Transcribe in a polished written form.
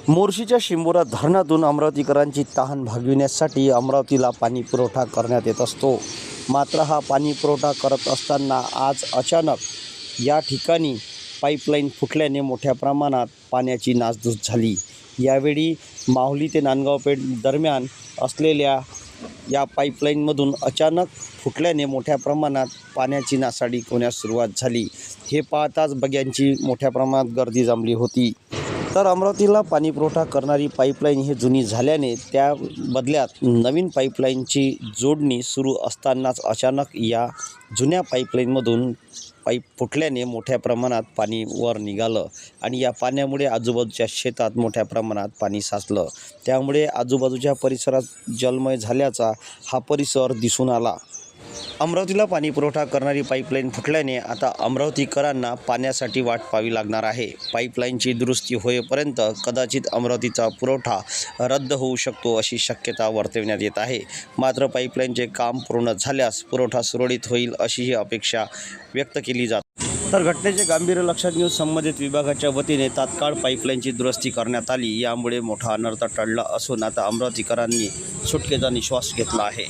मोर्शीच्या शिंबोरा धरणातून अमरावतीकरांची तहान भागविण्यासाठी अमरावतीला पाणी पुरवठा करण्यात येत असतो. मात्र हा पाणी पुरवठा करत असताना आज अचानक या ठिकाणी पाईपलाईन फुटल्याने मोठ्या प्रमाणात पाण्याची नासधूस झाली. यावेळी माहुली ते नांदगावपेठ दरम्यान असलेल्या या पाईपलाईनमधून अचानक फुटल्याने मोठ्या प्रमाणात पाण्याची नासाडी होण्यास सुरुवात झाली. हे पाहताच बघ्यांची मोठ्या प्रमाणात गर्दी जमली होती. तर अमरावतीला पाणी पुरवठा करणारी पाईपलाईन ही जुनी झाल्याने त्या बदल्यात नवीन पाईपलाईनची जोडणी सुरू असतानाच अचानक या जुन्या पाईपलाईनमधून पाईप फुटल्याने मोठ्या प्रमाणात पाणी वर निघालं आणि या पाण्यामुळे आजूबाजूच्या शेतात मोठ्या प्रमाणात पाणी साचलं. त्यामुळे आजूबाजूच्या परिसरात जलमय झाल्याचा हा परिसर दिसून आला. अमरावतीला पाणी पुरवठा करणारी पाईपलाईन फुटल्याने आता अमरावतीकरांना पाण्यासाठी वाट पाहावी लागणार आहे. पाईपलाईनची दुरुस्ती होईपर्यंत कदाचित अमरावतीचा पुरवठा रद्द होऊ शकतो अशी शक्यता वर्तविण्यात येत आहे. मात्र पाईपलाईनचे काम पूर्ण झाल्यास पुरवठा सुरळीत होईल अशीही अपेक्षा व्यक्त केली जाते. तर घटनेचे गांभीर्य लक्षात घेऊन संबंधित विभागाच्या वतीने तात्काळ पाईपलाईनची दुरुस्ती करण्यात आली. यामुळे मोठा अनर्थ टळला असून आता अमरावतीकरांनी सुटकेचा निश्वास घेतला आहे.